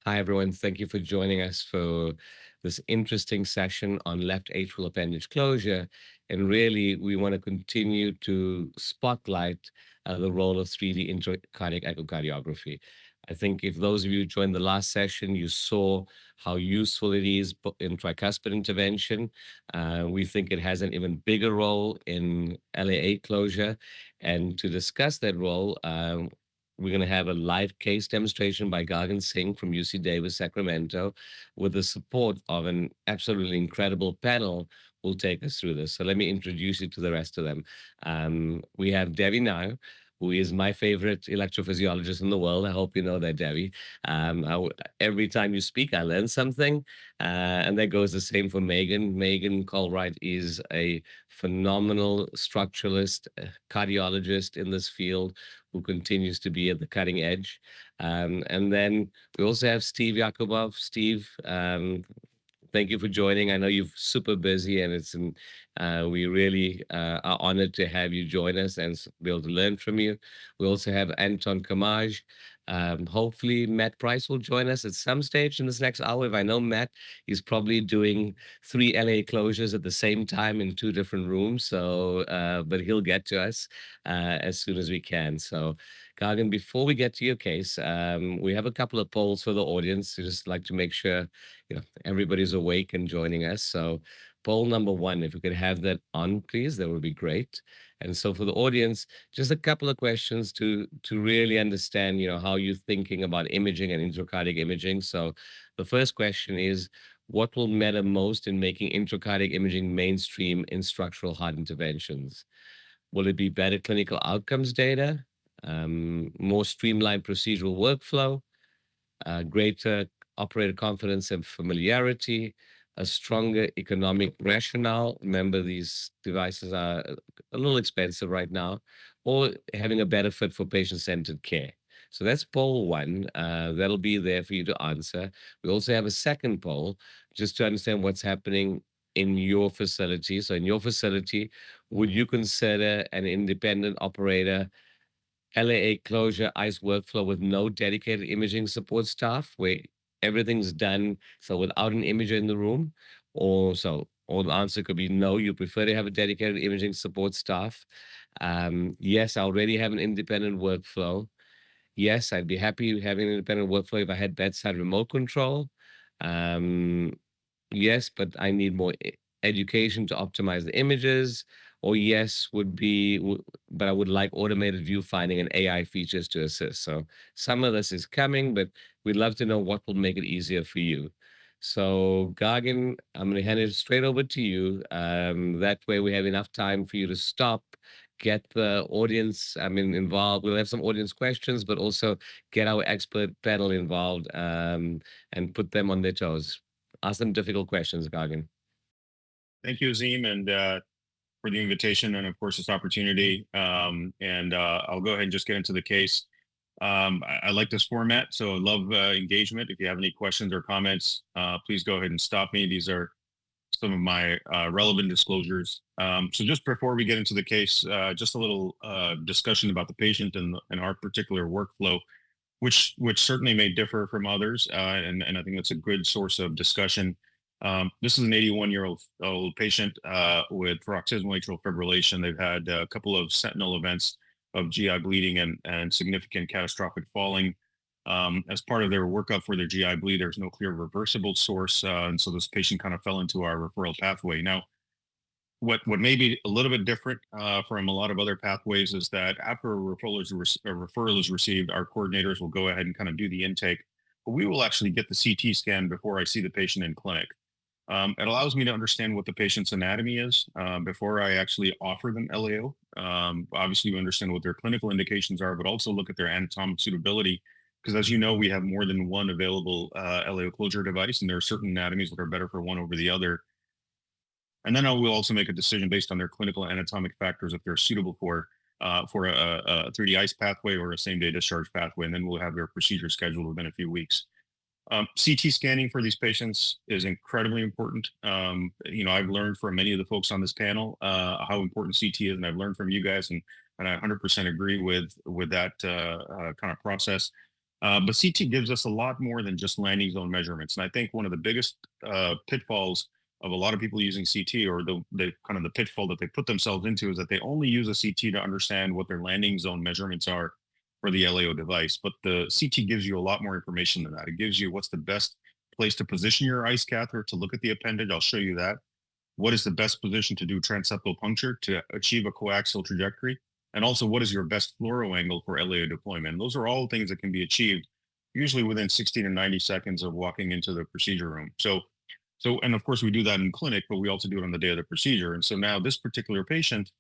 Hi, everyone. Thank you for joining us for this interesting session on left atrial appendage closure. And really, we want to continue to spotlight the role of 3D intracardiac echocardiography. I think if those of you who joined the last session, you saw how useful it is in tricuspid intervention. We think it has an even bigger role in LAA closure. And to discuss that role, we're going to have a live case demonstration by Gagan Singh from UC Davis, Sacramento, with the support of an absolutely incredible panel who'll take us through this. So let me introduce you to the rest of them. We have Devi now, who is my favorite electrophysiologist in the world. I hope you know that, Devi. Every time you speak, I learn something. And that goes the same for Megan. Megan Colwright is a phenomenal structuralist, cardiologist in this field who continues to be at the cutting edge. And then we also have Steve Yakubov. Steve, thank you for joining. I know you're super busy, and we really are honored to have you join us and be able to learn from you. We also have Anton Kamaj. Hopefully, Matt Price will join us at some stage in this next hour. If I know Matt, he's probably doing 3 LA closures at the same time in 2 different rooms. But he'll get to us as soon as we can. So, Gagan, before we get to your case, we have a couple of polls for the audience. We just like to make sure everybody's awake and joining us. So poll number one, if we could have that on, please, that would be great. And so for the audience, just a couple of questions to really understand, how you're thinking about imaging and intracardiac imaging. So the first question is, what will matter most in making intracardiac imaging mainstream in structural heart interventions? Will it be better clinical outcomes data, more streamlined procedural workflow, greater operator confidence and familiarity, a stronger economic rationale? Remember, these devices are a little expensive right now, or having a better fit for patient-centered care. So that's poll one. That'll be there for you to answer. We also have a second poll just to understand what's happening in your facility. So in your facility, would you consider an independent operator LAA closure ICE workflow with no dedicated imaging support staff, where everything's done so without an imager in the room? Or the answer could be no, you prefer to have a dedicated imaging support staff. Yes, I already have an independent workflow. Yes, I'd be happy having an independent workflow if I had bedside remote control. Um, yes, but I need more education to optimize the images. Or yes would be, but I would like automated view finding and AI features to assist. So some of this is coming, but we'd love to know what will make it easier for you. So Gagan, I'm going to hand it straight over to you. That way we have enough time for you to stop, get the audience, involved. We'll have some audience questions, but also get our expert panel involved, and put them on their toes. Ask them difficult questions, Gagan. Thank you, Azim, and for the invitation and, of course, this opportunity. I'll go ahead and just get into the case. I like this format, so I love engagement. If you have any questions or comments, please go ahead and stop me. These are some of my relevant disclosures. So just before we get into the case, just a little discussion about the patient and our particular workflow, which certainly may differ from others, and I think that's a good source of discussion. This is an 81-year-old patient with paroxysmal atrial fibrillation. They've had a couple of sentinel events of GI bleeding and significant catastrophic falling. As part of their workup for their GI bleed, there's no clear reversible source, and so this patient kind of fell into our referral pathway. Now, what may be a little bit different from a lot of other pathways is that after a referral is received, our coordinators will go ahead and kind of do the intake, but we will actually get the CT scan before I see the patient in clinic. It allows me to understand what the patient's anatomy is before I actually offer them LAO. Obviously, we understand what their clinical indications are, but also look at their anatomic suitability. Because as you know, we have more than one available LAO closure device, and there are certain anatomies that are better for one over the other. And then I will also make a decision based on their clinical anatomic factors if they're suitable for a 3D ICE pathway or a same-day discharge pathway, and then we'll have their procedure scheduled within a few weeks. CT scanning for these patients is incredibly important. I've learned from many of the folks on this panel how important CT is, and I've learned from you guys, and I 100% agree with that kind of process. But CT gives us a lot more than just landing zone measurements. And I think one of the biggest pitfalls of a lot of people using CT, or the kind of the pitfall that they put themselves into, is that they only use a CT to understand what their landing zone measurements are for the LAO device. But the CT gives you a lot more information than that. It gives you what's the best place to position your ICE catheter to look at the appendage. I'll show you that. What is the best position to do transeptal puncture to achieve a coaxial trajectory? And also, what is your best fluoro angle for LAO deployment? And those are all things that can be achieved usually within 60 to 90 seconds of walking into the procedure room. And of course we do that in clinic, but we also do it on the day of the procedure. And so now this particular patient,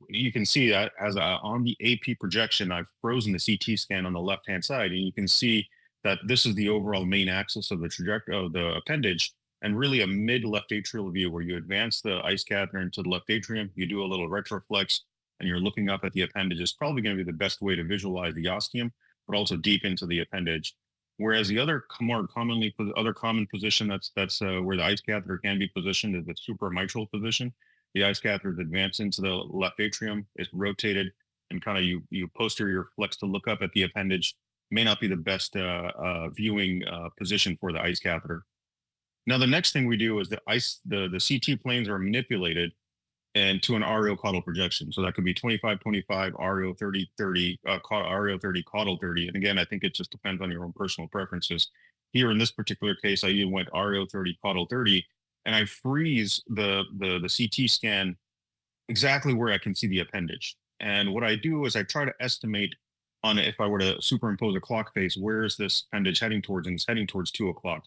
you can see that as on the AP projection, I've frozen the CT scan on the left-hand side, and you can see that this is the overall main axis of the trajectory of the appendage, and really a mid-left atrial view where you advance the ICE catheter into the left atrium, you do a little retroflex, and you're looking up at the appendage. Is probably going to be the best way to visualize the ostium, but also deep into the appendage. Whereas the other more commonly other common position that's where the ICE catheter can be positioned is the supramitral position. The ICE catheter is advanced into the left atrium, it's rotated, and kind of you posterior flex to look up at the appendage. May not be the best viewing position for the ICE catheter. Now, the next thing we do is the CT planes are manipulated and to an RO caudal projection. So that could be 25-25, RO 30-30, RO 30, caudal 30. And again, I think it just depends on your own personal preferences. Here in this particular case, I even went RO 30, caudal 30, and I freeze the CT scan exactly where I can see the appendage. And what I do is I try to estimate on if I were to superimpose a clock face, where is this appendage heading towards? And it's heading towards 2 o'clock.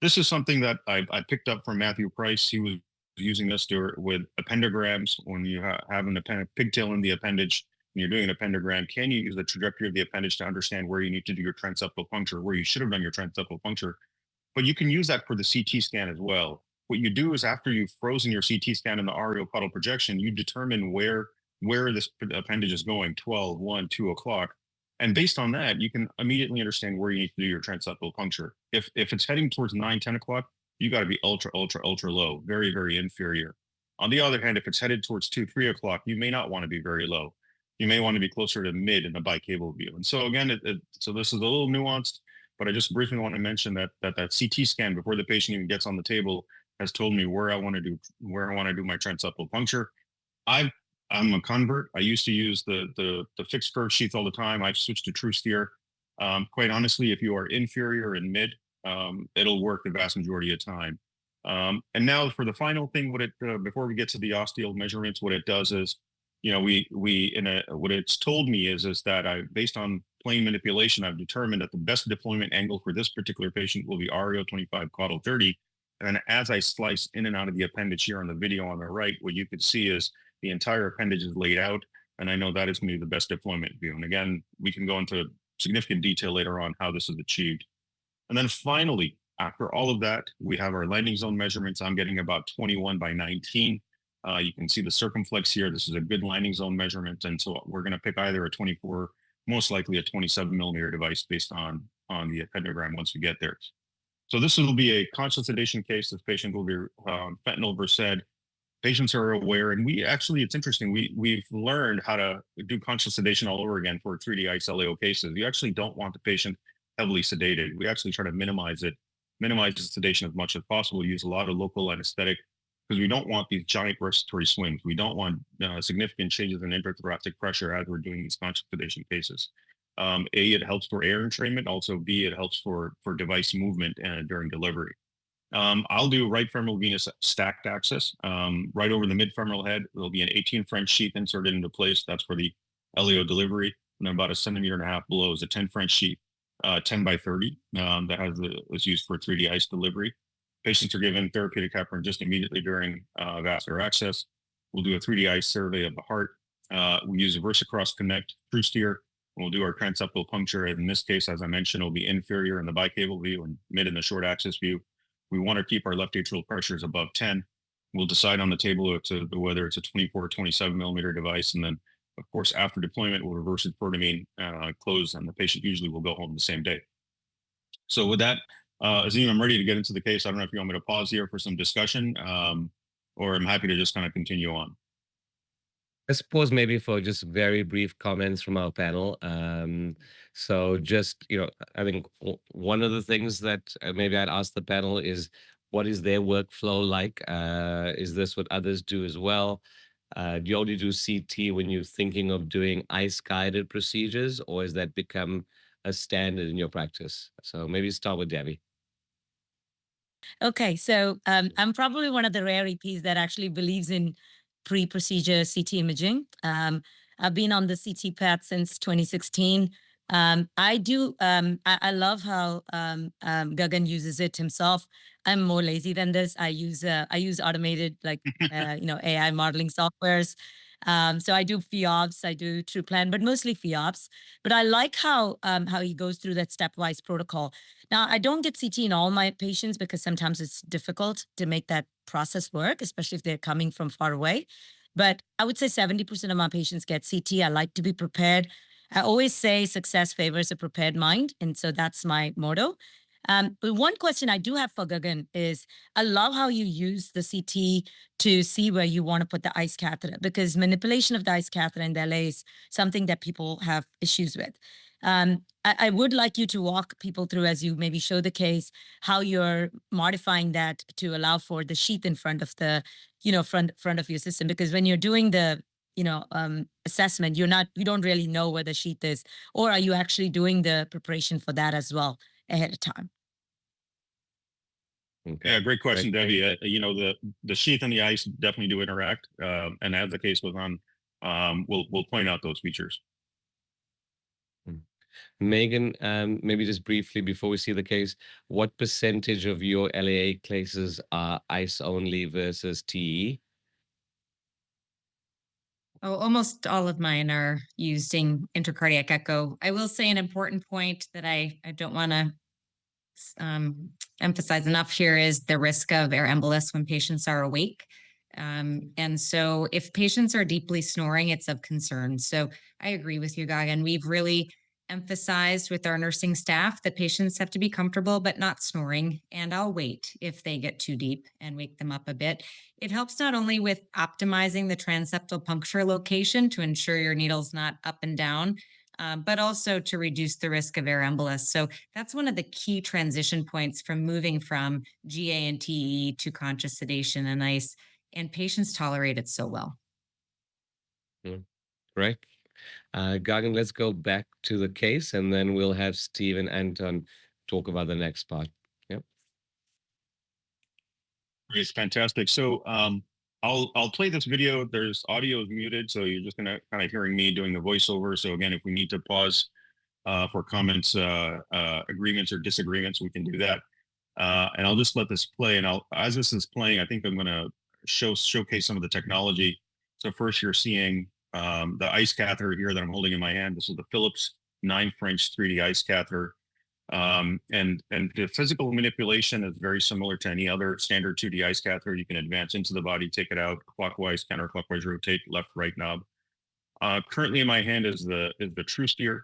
This is something that I picked up from Matthew Price. He was using this with appendograms. When you have an pigtail in the appendage and you're doing an appendogram, can you use the trajectory of the appendage to understand where you need to do your transeptal puncture, where you should have done your transeptal puncture? But you can use that for the CT scan as well. What you do is after you've frozen your CT scan in the RO caudal projection, you determine where this appendage is going, 12, 1, 2 o'clock. And based on that, you can immediately understand where you need to do your transeptal puncture. If it's heading towards 9, 10 o'clock, you got to be ultra, ultra, ultra low, very, very inferior. On the other hand, if it's headed towards 2, 3 o'clock, you may not want to be very low. You may want to be closer to mid in the bicable view. And so again, so this is a little nuanced, but I just briefly want to mention that CT scan before the patient even gets on the table has told me where I want to do my transeptal puncture. I'm a convert. I used to use the fixed curve sheath all the time. I've switched to TrueSteer. Quite honestly, if you are inferior and mid, it'll work the vast majority of time. And now for the final thing, before we get to the osteal measurements, what it does is, what it's told me is that based on plane manipulation, I've determined that the best deployment angle for this particular patient will be REO 25, caudal 30. And then as I slice in and out of the appendage here on the video on the right, what you could see is the entire appendage is laid out. And I know that is going to be the best deployment view. And again, we can go into significant detail later on how this is achieved. And then finally, after all of that, we have our landing zone measurements. I'm getting about 21 by 19. You can see the circumflex here. This is a good landing zone measurement. And so we're going to pick either a 24, most likely a 27 millimeter device based on the appendogram once we get there. So this will be a conscious sedation case. This patient will be fentanyl Versed. Patients are aware, and it's interesting. We've learned how to do conscious sedation all over again for 3D ICE LAO cases. You actually don't want the patient heavily sedated. We actually try to minimize the sedation as much as possible. Use a lot of local anesthetic because we don't want these giant respiratory swings. We don't want significant changes in intrathoracic pressure as we're doing these conscious sedation cases. A, it helps for air entrainment. Also, B, it helps for device movement during delivery. I'll do right femoral venous stacked access. Right over the mid-femoral head, there'll be an 18 French sheath inserted into place. That's for the LAO delivery. And then about a 1.5 centimeter below is a 10 French sheath, 10 by 30, that is used for 3D ICE delivery. Patients are given therapeutic heparin just immediately during vascular access. We'll do a 3D ICE survey of the heart. We use a VersaCross Connect TrueSteer. We'll do our transeptal puncture. In this case, as I mentioned, it'll be inferior in the bicable view and mid in the short axis view. We want to keep our left atrial pressures above 10. We'll decide on the table whether it's a 24 or 27 millimeter device. And then, of course, after deployment, we'll reverse it protamine, close, and the patient usually will go home the same day. So with that, Azim, I'm ready to get into the case. I don't know if you want me to pause here for some discussion, or I'm happy to just kind of continue on. I suppose maybe for just very brief comments from our panel. So just, I think one of the things that maybe I'd ask the panel is what is their workflow like? Is this what others do as well? Do you only do CT when you're thinking of doing ICE guided procedures, or has that become a standard in your practice? So maybe start with Debbie. Okay, so I'm probably one of the rare EPs that actually believes in pre-procedure CT imaging. I've been on the CT path since 2016. I love how Gagan uses it himself. I'm more lazy than this. I use automated AI modeling softwares. So I do FIOPS, I do TruePlan, but mostly FIOPS. But I like how he goes through that stepwise protocol. Now, I don't get CT in all my patients because sometimes it's difficult to make that process work, especially if they're coming from far away. But I would say 70% of my patients get CT. I like to be prepared. I always say success favors a prepared mind. And so that's my motto. But one question I do have for Gagan is I love how you use the CT to see where you want to put the ICE catheter, because manipulation of the ICE catheter in the LA is something that people have issues with. I would like you to walk people through, as you maybe show the case, how you're modifying that to allow for the sheath in front of the, front of your system. Because when you're doing the, assessment, you don't really know where the sheath is, or are you actually doing the preparation for that as well ahead of time? Okay. Yeah, great question, Great. Debbie. The sheath and the ice definitely do interact, and as the case goes on, we'll point out those features. Mm. Megan, maybe just briefly before we see the case, what percentage of your LAA cases are ICE only versus TE? Oh, almost all of mine are using intracardiac echo. I will say an important point that I don't want to um, emphasize enough here is the risk of air embolus when patients are awake. And so if patients are deeply snoring, it's of concern. So I agree with you, Gagan. We've really emphasized with our nursing staff that patients have to be comfortable but not snoring. And I'll wait if they get too deep and wake them up a bit. It helps not only with optimizing the transeptal puncture location to ensure your needle's not up and down, but also to reduce the risk of air embolus. So that's one of the key transition points from moving from GA and TE to conscious sedation and ICE, and patients tolerate it so well. Mm, right. Gagan, let's go back to the case, and then we'll have Steve and Anton talk about the next part. Yep. It's fantastic. So I'll play this video. There's audio is muted, so you're just gonna kind of hearing me doing the voiceover. So again, if we need to pause for comments, agreements or disagreements, we can do that. And I'll just let this play. And as this is playing, I think I'm gonna showcase some of the technology. So first, you're seeing the ICE catheter here that I'm holding in my hand. This is the Philips 9 French 3D ICE catheter. And the physical manipulation is very similar to any other standard 2D ICE catheter. You can advance into the body, take it out, clockwise, counterclockwise, rotate, left, right knob. Currently in my hand is the TrueSteer.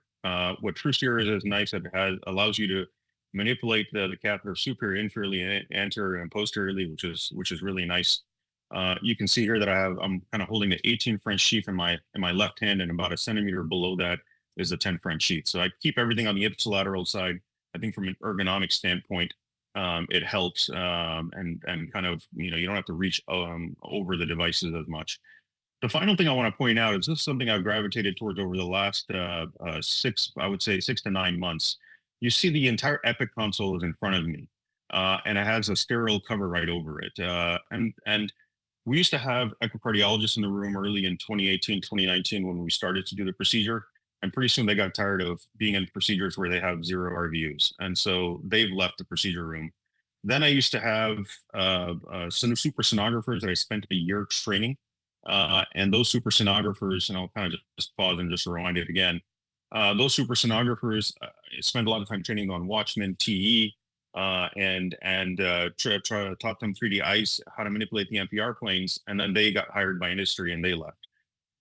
What TrueSteer is nice. It allows you to manipulate the catheter superior, inferiorly, anterior, and posteriorly, which is really nice. You can see here that I'm kind of holding the 18 French sheath in my left hand, and about a centimeter below that is the 10 French sheath. So I keep everything on the ipsilateral side. I think from an ergonomic standpoint, it helps, and kind of you don't have to reach over the devices as much. The final thing I want to point out is this is something I've gravitated towards over the last I would say 6 to 9 months. You see the entire Epic console is in front of me, and it has a sterile cover right over it. And we used to have echocardiologists in the room early in 2018, 2019 when we started to do the procedure. And pretty soon they got tired of being in procedures where they have zero RVUs. And so they've left the procedure room. Then I used to have some super sonographers that I spent a year training. And those super sonographers, and I'll kind of just pause and just rewind it again. Those super sonographers spend a lot of time training on Watchman, TE, and taught them 3D ICE, how to manipulate the NPR planes, and then they got hired by industry and they left.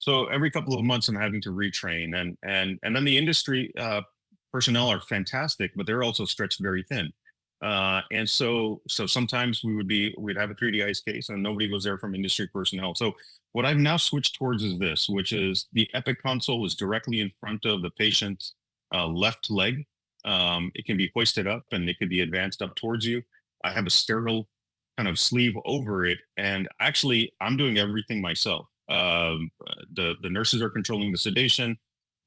So every couple of months, I'm having to retrain, and then the industry personnel are fantastic, but they're also stretched very thin. And so sometimes we'd have a 3D ice case and nobody was there from industry personnel. So what I've now switched towards is this, which is the Epic console is directly in front of the patient's left leg. It can be hoisted up and it could be advanced up towards you. I have a sterile kind of sleeve over it, and actually I'm doing everything myself. The nurses are controlling the sedation,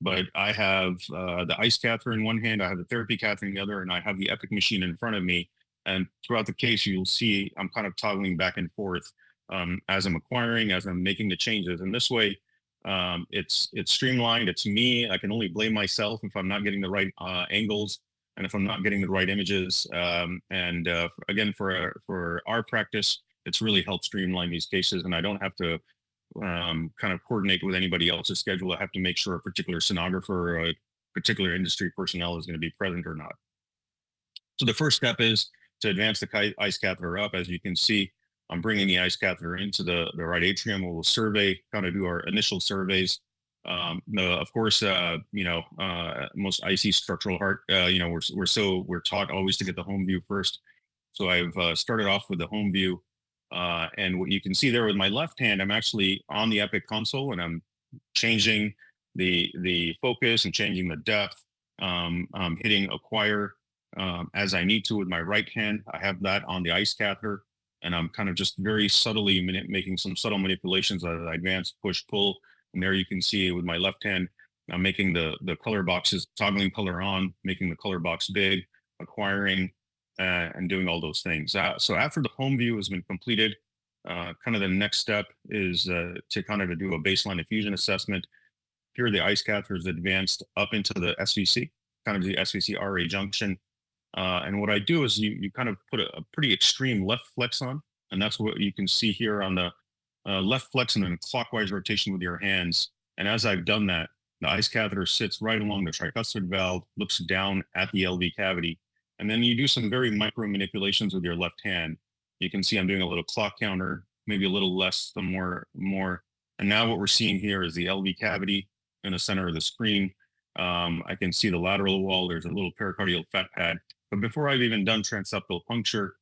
but I have the ice catheter in one hand, I have the therapy catheter in the other, and I have the Epic machine in front of me. And throughout the case, you'll see I'm kind of toggling back and forth as I'm acquiring, as I'm making the changes. And this way, it's streamlined. It's me. I can only blame myself if I'm not getting the right angles and if I'm not getting the right images. And again, for our practice, it's really helped streamline these cases, and I don't have to kind of coordinate with anybody else's schedule. I have to make sure a particular sonographer or a particular industry personnel is going to be present or not. So the first step is to advance the ice catheter up. As you can see, I'm bringing the ice catheter into the right atrium. We'll survey, kind of do our initial surveys. Of course, most IC structural heart, we're taught always to get the home view first. So I've started off with the home view. And what you can see there with my left hand, I'm actually on the Epic console and I'm changing the focus and changing the depth. I'm hitting acquire as I need to with my right hand. I have that on the ice catheter, and I'm kind of just very subtly making some subtle manipulations as I advance, push, pull. And there you can see with my left hand, I'm making the color boxes, toggling color on, making the color box big, acquiring, and doing all those things. So after the home view has been completed, kind of the next step is to kind of do a baseline effusion assessment. Here the ice catheter is advanced up into the SVC, kind of the SVC RA junction. And what I do is you kind of put a pretty extreme left flex on, and that's what you can see here on the left flex and then clockwise rotation with your hands. And as I've done that, the ice catheter sits right along the tricuspid valve, looks down at the LV cavity, and then you do some very micro manipulations with your left hand. You can see I'm doing a little clock counter, maybe a little less, the more. And now what we're seeing here is the LV cavity in the center of the screen. I can see the lateral wall. There's a little pericardial fat pad. But before I've even done transeptal puncture,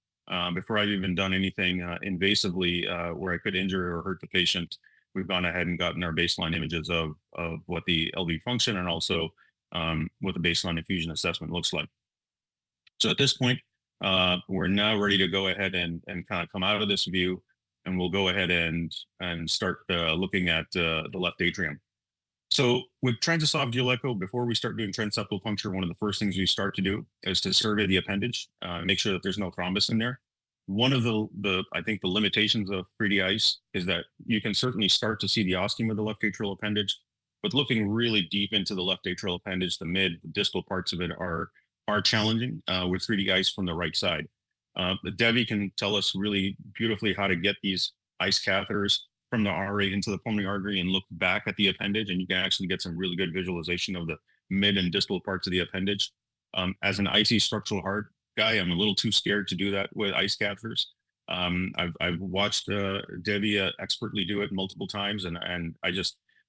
before I've even done anything invasively where I could injure or hurt the patient, we've gone ahead and gotten our baseline images of what the LV function and also what the baseline effusion assessment looks like. So at this point, we're now ready to go ahead and kind of come out of this view, and we'll go ahead and start looking at the left atrium. So with transesophageal echo, before we start doing transeptal puncture, one of the first things we start to do is to survey the appendage, make sure that there's no thrombus in there. One of I think the limitations of 3D ICE is that you can certainly start to see the ostium of the left atrial appendage, but looking really deep into the left atrial appendage, the mid, the distal parts of it are challenging with 3D ICE from the right side. Devi can tell us really beautifully how to get these ICE catheters from the RA into the pulmonary artery and look back at the appendage, and you can actually get some really good visualization of the mid and distal parts of the appendage. As an IC structural heart guy, I'm a little too scared to do that with ICE catheters. I've watched Devi expertly do it multiple times, and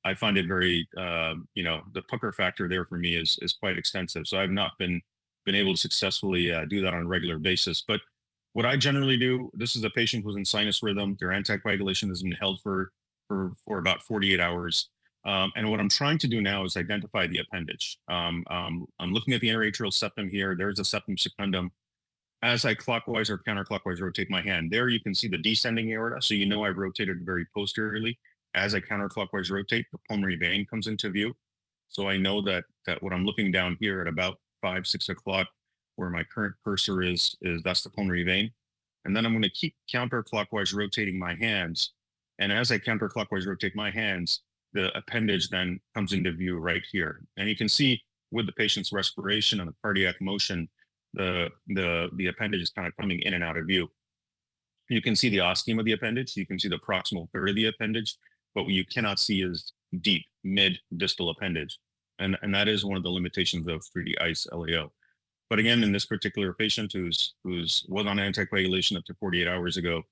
I find it very, the pucker factor there for me is quite extensive. So I've not been able to successfully do that on a regular basis. But what I generally do, this is a patient who's in sinus rhythm. Their anticoagulation has been held for about 48 hours. And what I'm trying to do now is identify the appendage. I'm looking at the interatrial septum here. There's a septum secundum. As I clockwise or counterclockwise rotate my hand, there you can see the descending aorta. So you know I've rotated very posteriorly. As I counterclockwise rotate, the pulmonary vein comes into view. So I know that what I'm looking down here at about 5, 6 o'clock, where my current cursor is that's the pulmonary vein. And then I'm going to keep counterclockwise rotating my hands. And as I counterclockwise rotate my hands, the appendage then comes into view right here. And you can see with the patient's respiration and the cardiac motion, the appendage is kind of coming in and out of view. You can see the ostium of the appendage. You can see the proximal third of the appendage. But what you cannot see is deep, mid, distal appendage. And that is one of the limitations of 3D ICE LAO. But again, in this particular patient who's was on anticoagulation up to 48 hours ago,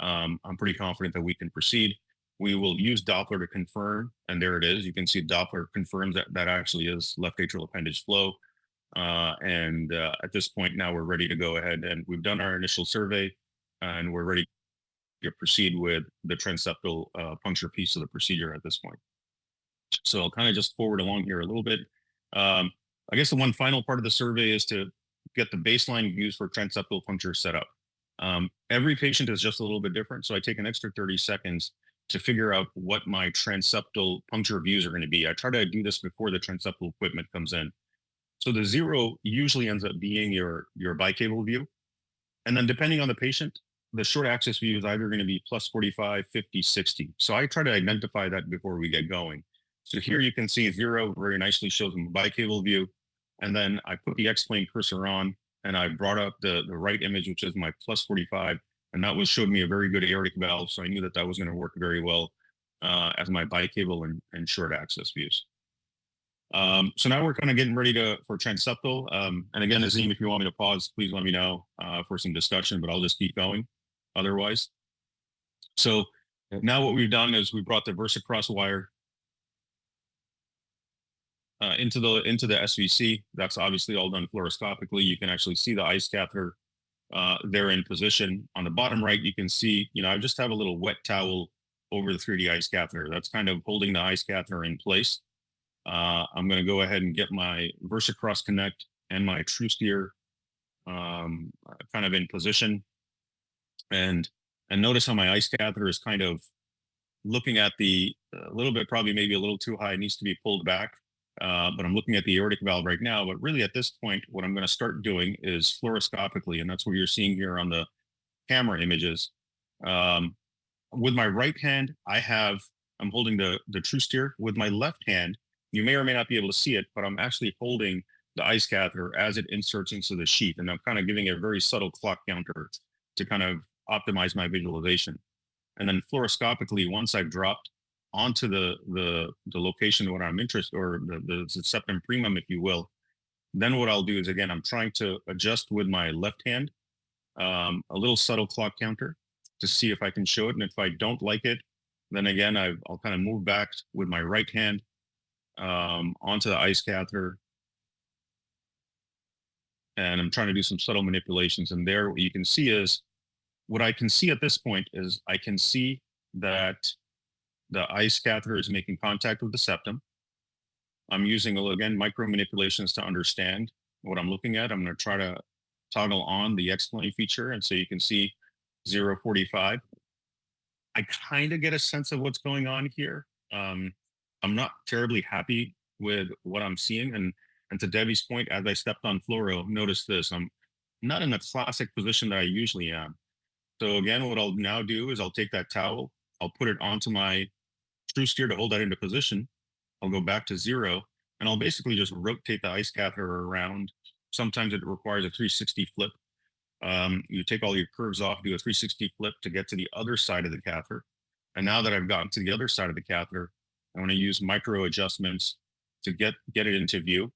I'm pretty confident that we can proceed. We will use Doppler to confirm, and there it is. You can see Doppler confirms that actually is left atrial appendage flow. At this point now we're ready to go ahead, and we've done our initial survey, and we're ready to proceed with the transeptal puncture piece of the procedure at this point. So I'll kind of just forward along here a little bit. I guess the one final part of the survey is to get the baseline views for transeptal puncture set up. Every patient is just a little bit different, so I take an extra 30 seconds to figure out what my transeptal puncture views are going to be. I try to do this before the transeptal equipment comes in. So the 0 usually ends up being your bicable view. And then depending on the patient, the short axis view is either going to be plus 45, 50, 60. So I try to identify that before we get going. So here you can see 0 very nicely shows them a bicable view. And then I put the X-plane cursor on, and I brought up the right image, which is my plus 45. And that was showed me a very good aortic valve. So I knew that that was going to work very well as my bicable and short axis views. So now we're kind of getting ready for transeptal. And again, Azim, if you want me to pause, please let me know for some discussion, but I'll just keep going otherwise. So now what we've done is we brought the VersaCross wire into the SVC. That's obviously all done fluoroscopically. You can actually see the ICE catheter there in position. On the bottom right, you can see, I just have a little wet towel over the 3D ICE catheter. That's kind of holding the ICE catheter in place. I'm going to go ahead and get my VersaCross Connect and my TrueSteer kind of in position. And notice how my ICE catheter is kind of looking at a little bit, probably maybe a little too high, it needs to be pulled back. But I'm looking at the aortic valve right now. But really at this point, what I'm going to start doing is fluoroscopically, and that's what you're seeing here on the camera images. With my right hand, I'm holding the TrueSteer. With my left hand, you may or may not be able to see it, but I'm actually holding the ICE catheter as it inserts into the sheath. And I'm kind of giving a very subtle clock counter to kind of optimize my visualization. And then fluoroscopically, once I've dropped onto the location where I'm interested, or the septum primum, if you will, then what I'll do is, again, I'm trying to adjust with my left hand, a little subtle clock counter to see if I can show it. And if I don't like it, then again, I'll kind of move back with my right hand onto the ICE catheter. And I'm trying to do some subtle manipulations. And there, what you can see is, what I can see at this point is I can see that the ICE catheter is making contact with the septum. I'm using, again, micro manipulations to understand what I'm looking at. I'm going to try to toggle on the X-plane feature. And so you can see 0.45. I kind of get a sense of what's going on here. I'm not terribly happy with what I'm seeing. And to Debbie's point, as I stepped on fluoro, notice this, I'm not in the classic position that I usually am. So again, what I'll now do is I'll take that towel, I'll put it onto my TrueSteer to hold that into position. I'll go back to 0, and I'll basically just rotate the ICE catheter around. Sometimes it requires a 360 flip. You take all your curves off, do a 360 flip to get to the other side of the catheter. And now that I've gotten to the other side of the catheter, I want to use micro adjustments to get it into view.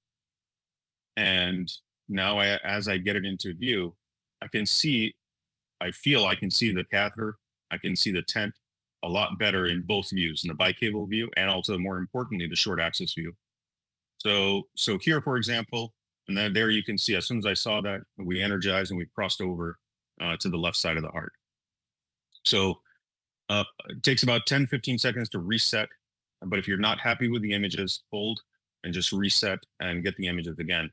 And now as I get it into view, I feel I can see the catheter, I can see the tent a lot better in both views, in the bicable view and also, more importantly, the short axis view. So here, for example, and then there you can see, as soon as I saw that, we energized and we crossed over to the left side of the heart. So it takes about 10, 15 seconds to reset. But if you're not happy with the images, hold and just reset and get the images again.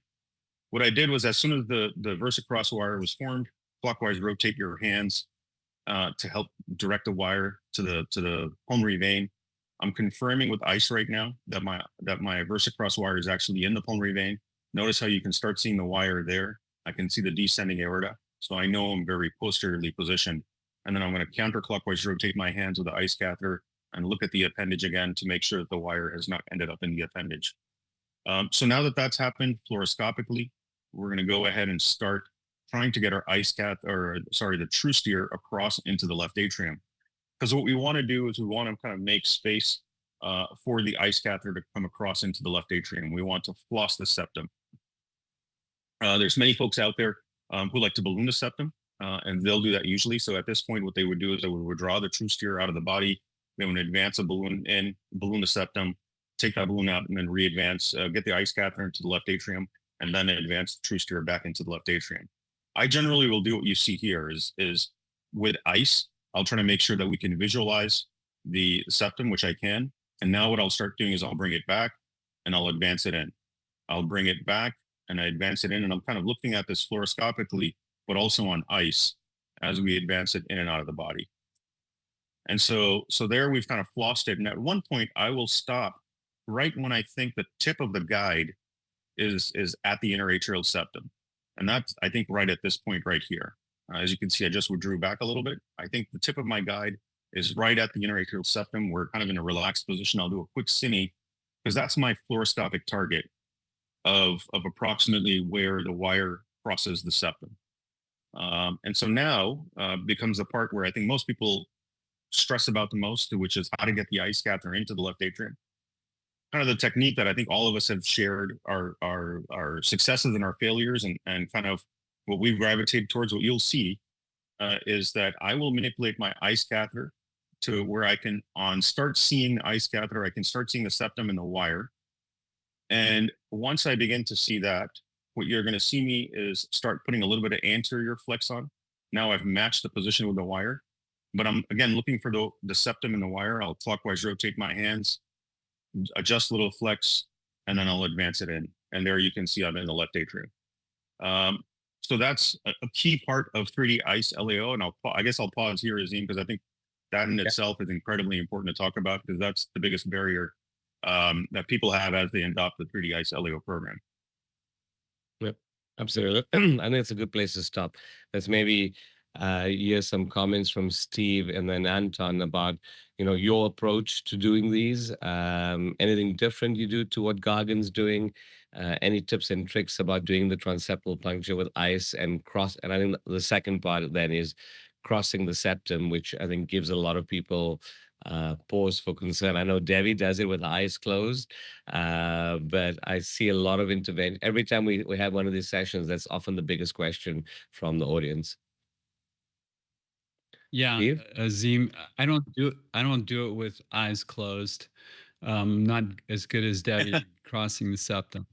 What I did was, as soon as the VersaCross wire was formed, clockwise rotate your hands to help direct the wire to the pulmonary vein. I'm confirming with ICE right now that my VersaCross wire is actually in the pulmonary vein. Notice how you can start seeing the wire there. I can see the descending aorta, so I know I'm very posteriorly positioned. And then I'm going to counterclockwise rotate my hands with the ICE catheter and look at the appendage again to make sure that the wire has not ended up in the appendage. So now that that's happened fluoroscopically, we're going to go ahead and start trying to get our the TrueSteer across into the left atrium. Because what we want to do is we want to kind of make space for the ICE catheter to come across into the left atrium. We want to floss the septum. There's many folks out there who like to balloon the septum, and they'll do that usually. So at this point, what they would do is they would withdraw the TrueSteer out of the body. They would advance a balloon in, balloon the septum, take that balloon out, and then re-advance, get the ICE catheter into the left atrium. and then advance the true steer back into the left atrium. I generally will do what you see here is with ice, I'll try to make sure that we can visualize the septum, which I can. And now what I'll start doing is I'll bring it back and I'll advance it in. I'll bring it back and I advance it in, and I'm kind of looking at this fluoroscopically, but also on ice as we advance it in and out of the body. And so there we've kind of flossed it. And at one point I will stop right when I think the tip of the guide is at the interatrial septum. And that's, I think, right at this point right here. As you can see, I just withdrew back a little bit. I think the tip of my guide is right at the interatrial septum. We're kind of in a relaxed position. I'll do a quick cine because that's my fluoroscopic target of approximately where the wire crosses the septum. And so now becomes the part where I think most people stress about the most, which is how to get the ice catheter into the left atrium. Kind of the technique that I think all of us have shared our successes and our failures, and kind of what we've gravitated towards. What you'll see is that I will manipulate my ice catheter to where I can, on start seeing the ice catheter, I can start seeing the septum and the wire. And once I begin to see that, what you're going to see me is start putting a little bit of anterior flex on. Now I've matched the position with the wire, but I'm again looking for the septum and the wire. I'll clockwise rotate my hands, adjust a little flex, and then I'll advance it in. And there you can see I'm in the left atrium. So that's a key part of 3D ICE LAO. And I guess I'll pause here, Azim, because I think that in itself is incredibly important to talk about, because that's the biggest barrier that people have as they adopt the 3D ICE LAO program. Yep, absolutely. I think it's a good place to stop. Let's maybe hear some comments from Steve and then Anton about, your approach to doing these. Anything different you do to what Gargan's doing? Any tips and tricks about doing the transeptal puncture with ice and cross? And I think the second part then is crossing the septum, which I think gives a lot of people pause for concern. I know Devi does it with eyes closed, but I see a lot of intervention. Every time we have one of these sessions, that's often the biggest question from the audience. Yeah, Steve? Azim, I don't do it with eyes closed. Not as good as Debbie crossing the septum.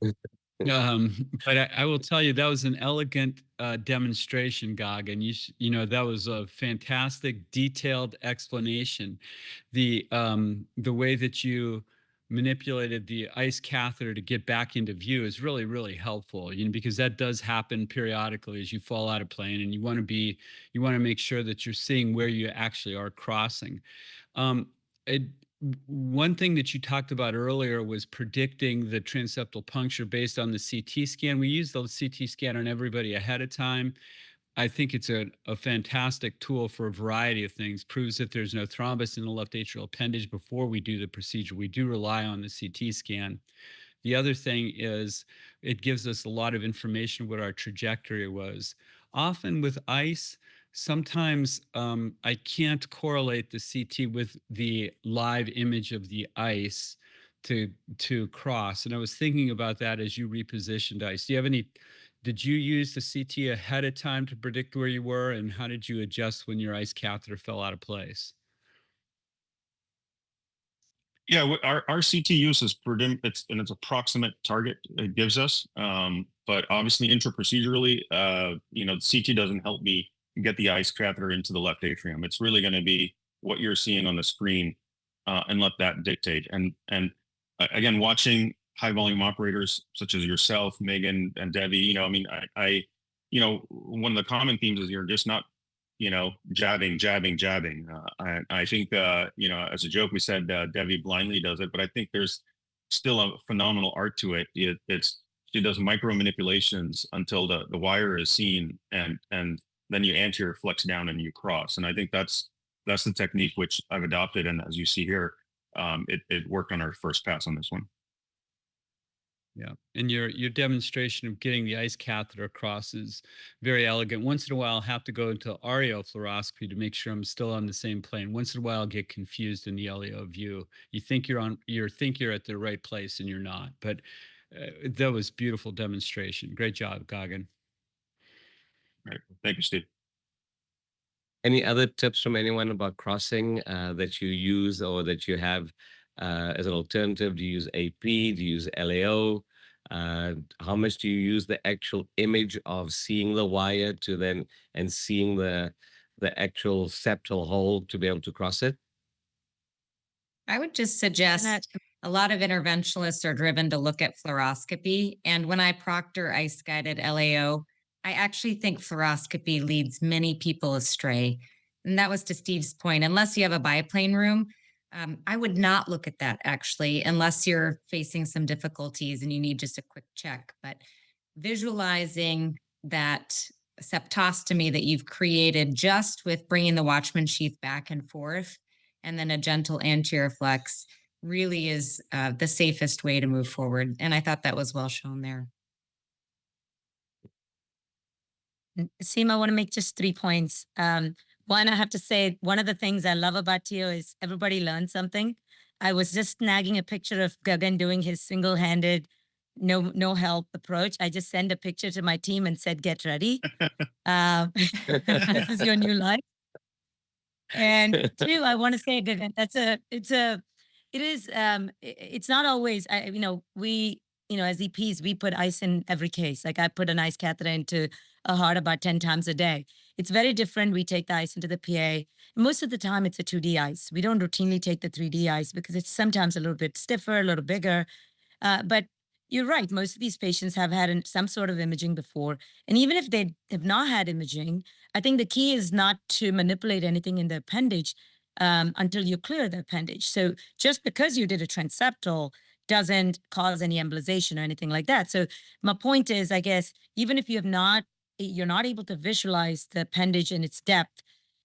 But I will tell you, that was an elegant demonstration, Gog, and that was a fantastic, detailed explanation. The way that you manipulated the ice catheter to get back into view is really, really helpful. Because that does happen periodically as you fall out of plane, and you want to make sure that you're seeing where you actually are crossing. One thing that you talked about earlier was predicting the transeptal puncture based on the CT scan. We use the CT scan on everybody ahead of time. I think it's a fantastic tool for a variety of things. Proves that there's no thrombus in the left atrial appendage before we do the procedure. We do rely on the CT scan. The other thing is it gives us a lot of information what our trajectory was. Often with ice, sometimes I can't correlate the CT with the live image of the ice to cross. And I was thinking about that as you repositioned ice. Did you use the CT ahead of time to predict where you were, and how did you adjust when your ice catheter fell out of place? Yeah, our CT use is it's approximate target it gives us. But obviously intraprocedurally, the CT doesn't help me get the ice catheter into the left atrium. It's really going to be what you're seeing on the screen, and let that dictate. And again, watching high volume operators such as yourself, Megan, and Debbie, I one of the common themes is you're just not, jabbing. I think, as a joke, we said Debbie blindly does it, but I think there's still a phenomenal art to it. She does micro manipulations until the wire is seen, and then you anterior flex down and you cross. And I think that's the technique which I've adopted. And as you see here, it worked on our first pass on this one. Yeah, and your demonstration of getting the ice catheter across is very elegant. Once in a while, I'll have to go into REO fluoroscopy to make sure I'm still on the same plane. Once in a while, I'll get confused in the LEO view. You think you're at the right place, and you're not. But that was beautiful demonstration. Great job, Gagan. Right. Thank you, Steve. Any other tips from anyone about crossing that you use or that you have as an alternative? Do you use AP? Do you use LAO? How much do you use the actual image of seeing the wire to then and seeing the actual septal hole to be able to cross it? I would just And suggest a lot of interventionalists are driven to look at fluoroscopy. And when I proctor ICE guided LAO, I actually think fluoroscopy leads many people astray. And that was to Steve's point. Unless you have a biplane room, I would not look at that actually, unless you're facing some difficulties and you need just a quick check. But visualizing that septostomy that you've created just with bringing the Watchman sheath back and forth and then a gentle anterior flex really is the safest way to move forward. And I thought that was well shown there. Seema, I want to make just 3 points. One, I have to say, one of the things I love about TIO is everybody learns something. I was just snagging a picture of Gagan doing his single-handed, no help approach. I just sent a picture to my team and said, "Get ready. This is your new life." And two, I want to say, Gagan, it's not always, as EPs, we put ice in every case. Like I put an ice catheter into a heart about 10 times a day. It's very different. We take the ice into the PA. Most of the time it's a 2D ice. We don't routinely take the 3D ice because it's sometimes a little bit stiffer, a little bigger. But you're right. Most of these patients have had some sort of imaging before. And even if they have not had imaging, I think the key is not to manipulate anything in the appendage until you clear the appendage. So just because you did a transeptal doesn't cause any embolization or anything like that. So my point is, I guess, even if you're not able to visualize the appendage in its depth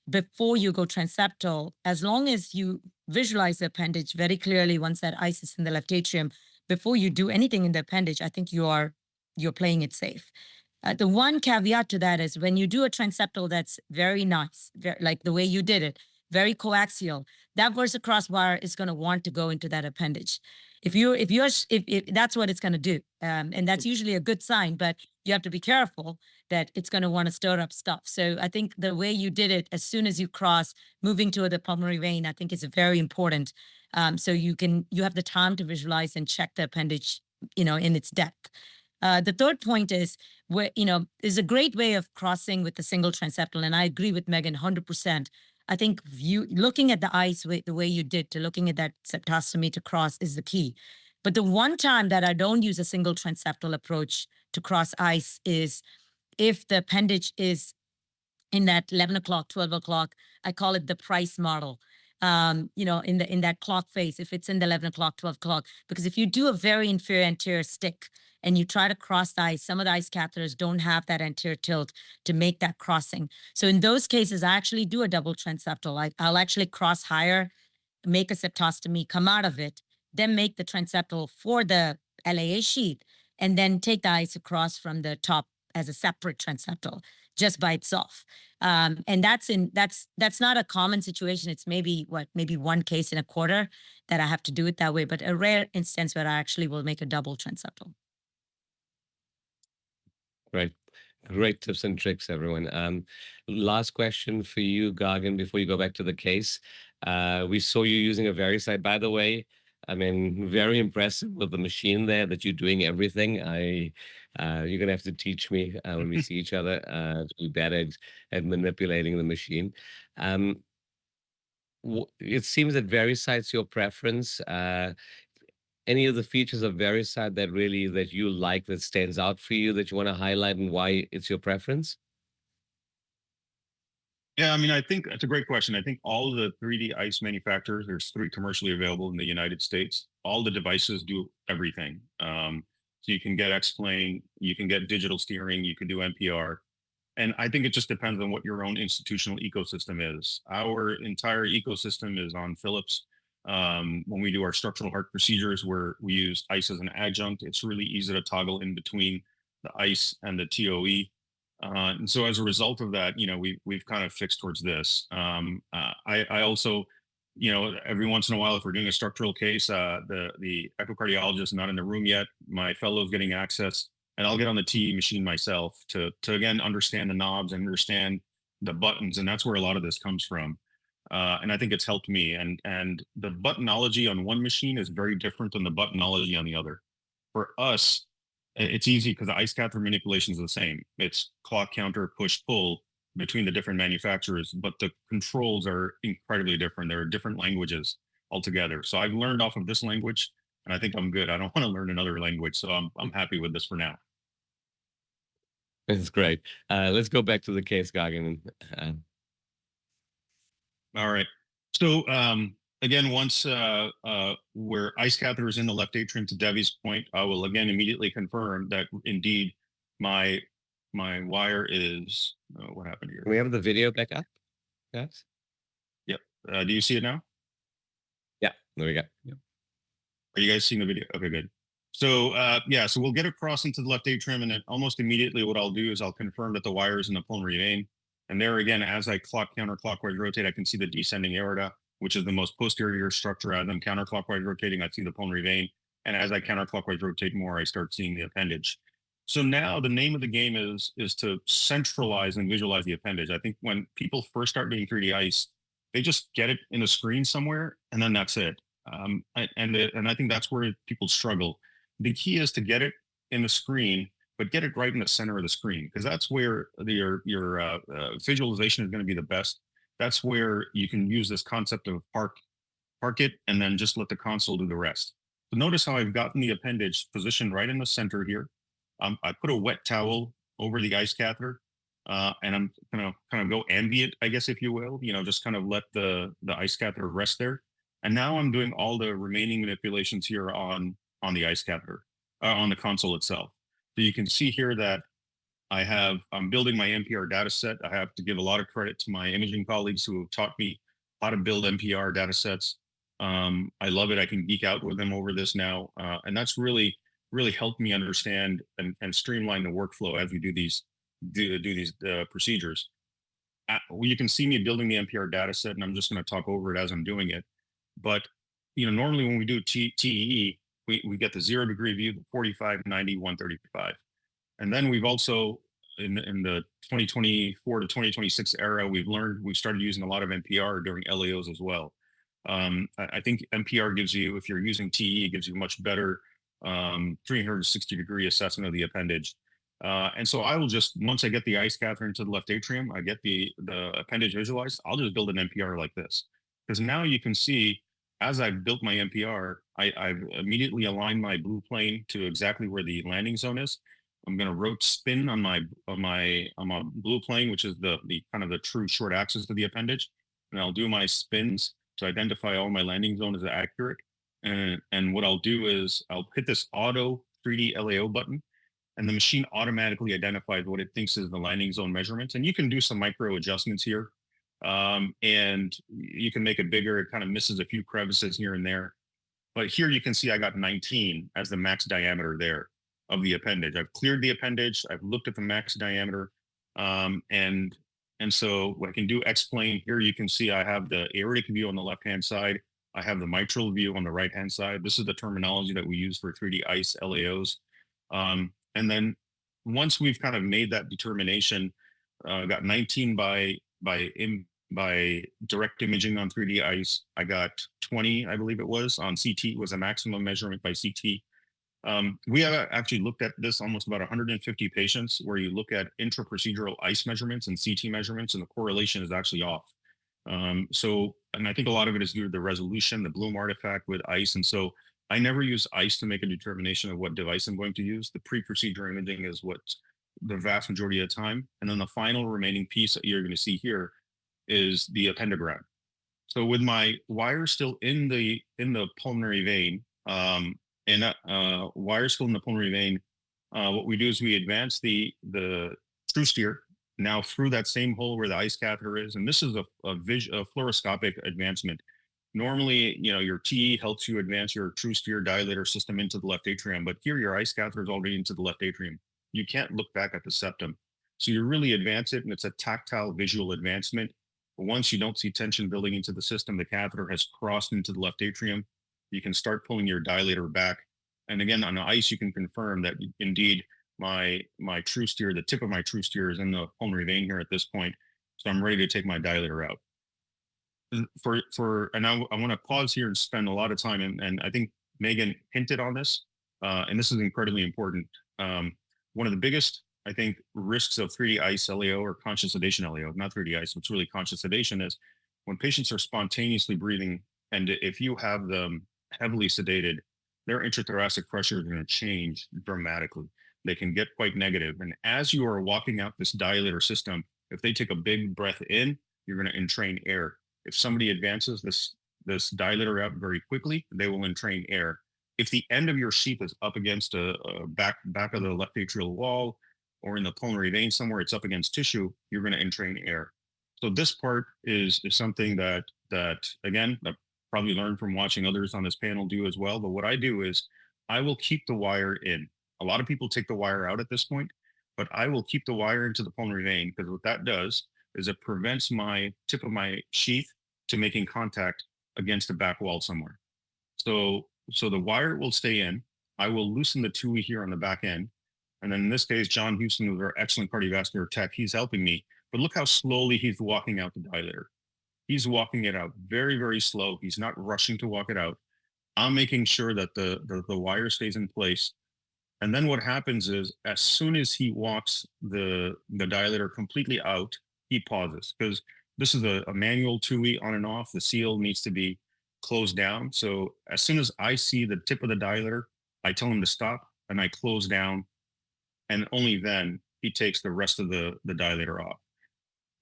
before you go transeptal, as long as you visualize the appendage very clearly once that ice is in the left atrium, before you do anything in the appendage, I think you're playing it safe. The one caveat to that is when you do a transeptal that's very nice, like the way you did it, very coaxial, that versicross wire is going to want to go into that appendage. If that's what it's going to do, and that's usually a good sign, but you have to be careful that it's going to want to stir up stuff. So I think the way you did it, as soon as you cross, moving to the pulmonary vein, I think is very important. So you have the time to visualize and check the appendage, in its depth. The third point is is a great way of crossing with the single transeptal, and I agree with Megan 100%. I think looking at the ice the way you did to looking at that septostomy to cross is the key. But the one time that I don't use a single transeptal approach to cross ice is if the appendage is in that 11 o'clock, 12 o'clock. I call it the price model. In that clock phase, if it's in the 11 o'clock, 12 o'clock, because if you do a very inferior anterior stick and you try to cross the ice, some of the ice catheters don't have that anterior tilt to make that crossing. So in those cases, I actually do a double transeptal. I'll actually cross higher, make a septostomy, come out of it, then make the transeptal for the LAA sheath, and then take the ice across from the top as a separate transeptal just by itself. And that's not a common situation. It's maybe one case in a quarter that I have to do it that way, but a rare instance where I actually will make a double transeptal. Right. Great tips and tricks, everyone. Last question for you, Gagan, before you go back to the case. We saw you using a VeriSight, by the way. I mean, very impressive with the machine there that you're doing everything. You're gonna have to teach me when we see each other to be better at manipulating the machine. It seems that VeriSight's your preference. Any of the features of VeriSight that you like that stands out for you that you want to highlight and why it's your preference? Yeah, I mean, I think that's a great question. I think all of the 3D ice manufacturers, there's 3 commercially available in the United States. All the devices do everything. So you can get X-Plane, you can get digital steering, you can do NPR. And I think it just depends on what your own institutional ecosystem is. Our entire ecosystem is on Philips. When we do our structural heart procedures where we use ice as an adjunct, it's really easy to toggle in between the ice and the TOE. And so as a result of that, we've kind of fixed towards this. I also, every once in a while, if we're doing a structural case, the echocardiologist is not in the room yet. My fellow's getting access, and I'll get on the TE machine myself to again understand the knobs and understand the buttons, and that's where a lot of this comes from. And I think it's helped me. And the buttonology on one machine is very different than the buttonology on the other. For us, it's easy because the ice catheter manipulation is the same. It's clock, counter, push, pull between the different manufacturers, but the controls are incredibly different. There are different languages altogether. So I've learned off of this language, and I think I'm good. I don't want to learn another language, so I'm happy with this for now. It's great. Let's go back to the case, Gagan. All right. So again, once where ice catheter is in the left atrium, to Devi's point, I will again immediately confirm that indeed my wire is what happened here? Can we have the video back up, guys? Yep. Do you see it now? Yeah, there we go. Yep. Are you guys seeing the video? Okay, good. So yeah, so we'll get across into the left atrium, and then almost immediately what I'll do is I'll confirm that the wire is in the pulmonary vein. And there again, as I counterclockwise rotate, I can see the descending aorta, which is the most posterior structure. As I'm counterclockwise rotating, I see the pulmonary vein. And as I counterclockwise rotate more, I start seeing the appendage. So now the name of the game is to centralize and visualize the appendage. I think when people first start doing 3D ice, they just get it in a screen somewhere, and then that's it. And I think that's where people struggle. The key is to get it in the screen, but get it right in the center of the screen, because that's where your visualization is going to be the best. That's where you can use this concept of park it and then just let the console do the rest. So notice how I've gotten the appendage positioned right in the center here. I put a wet towel over the ice catheter, and I'm gonna kind of go ambient, I guess, if you will, just kind of let the ice catheter rest there. And now I'm doing all the remaining manipulations here on the ice catheter, on the console itself. So you can see here that I'm building my NPR data set. I have to give a lot of credit to my imaging colleagues who have taught me how to build NPR data sets. I love it. I can geek out with them over this now. And that's really helped me understand and streamline the workflow as we do these procedures. You can see me building the NPR data set, and I'm just going to talk over it as I'm doing it. But normally when we do TEE, we get the 0 degree view, the 45, 90, 135. And then we've also, in the 2024 to 2026 era, we've started using a lot of NPR during LAOs as well. I think NPR gives you, if you're using TE, it gives you much better 360 degree assessment of the appendage. And so I will just, once I get the ice catheter into the left atrium, I get the appendage visualized, I'll just build an NPR like this. Because now you can see, as I've built my NPR, I've immediately aligned my blue plane to exactly where the landing zone is. I'm going to spin on my blue plane, which is the kind of the true short axis of the appendage, and I'll do my spins to identify all my landing zone is accurate. And what I'll do is I'll hit this auto 3D LAO button, and the machine automatically identifies what it thinks is the landing zone measurements. And you can do some micro adjustments here. And you can make it bigger. It kind of misses a few crevices here and there. But here you can see I got 19 as the max diameter there of the appendage. I've cleared the appendage. I've looked at the max diameter. And so what I can do, explain here, you can see I have the aortic view on the left-hand side. I have the mitral view on the right-hand side. This is the terminology that we use for 3D ice LAOs. And then once we've kind of made that determination, got 19 by direct imaging on 3D ice. I got 20, I believe it was, on CT, was a maximum measurement by CT. We have actually looked at this almost about 150 patients where you look at intra-procedural ice measurements and CT measurements, and the correlation is actually off. And I think a lot of it is due to the resolution, the bloom artifact with ice. And so I never use ice to make a determination of what device I'm going to use. The pre-procedure imaging is what the vast majority of the time. And then the final remaining piece that you're going to see here is the appendogram. So with my wire still in the pulmonary vein, wire still in the pulmonary vein, what we do is we advance the true steer now through that same hole where the ice catheter is. And this is a fluoroscopic advancement. Normally, your TE helps you advance your true steer dilator system into the left atrium, but here your ice catheter is already into the left atrium. You can't look back at the septum. So you really advance it, and it's a tactile visual advancement. But once you don't see tension building into the system, the catheter has crossed into the left atrium. You can start pulling your dilator back. And again, on the ice, you can confirm that indeed my true steer, the tip of my true steer is in the pulmonary vein here at this point. So I'm ready to take my dilator out. And I want to pause here and spend a lot of time, and I think Megan hinted on this. and this is incredibly important. One of the biggest, I think, risks of 3D ICE LAO or conscious sedation LAO, not 3D ICE, what's really conscious sedation is when patients are spontaneously breathing, and if you have them heavily sedated, their intrathoracic pressure is going to change dramatically. They can get quite negative. And as you are walking out this dilator system, if they take a big breath in, you're going to entrain air. If somebody advances this dilator out very quickly, they will entrain air. If the end of your sheath is up against a back of the left atrial wall or in the pulmonary vein somewhere, it's up against tissue, you're going to entrain air. So this part is something that again, I probably learned from watching others on this panel do as well. But what I do is I will keep the wire in. A lot of people take the wire out at this point, but I will keep the wire into the pulmonary vein, because what that does is it prevents my tip of my sheath to making contact against a back wall somewhere. So the wire will stay in. I will loosen the TUI here on the back end. And then in this case, John Houston, who's our excellent cardiovascular tech, he's helping me. But look how slowly he's walking out the dilator. He's walking it out very, very slow. He's not rushing to walk it out. I'm making sure that the wire stays in place. And then what happens is, as soon as he walks the dilator completely out, he pauses, because this is a manual TUI on and off. The seal needs to be closed down. So as soon as I see the tip of the dilator, I tell him to stop and I close down. And only then he takes the rest of the dilator off.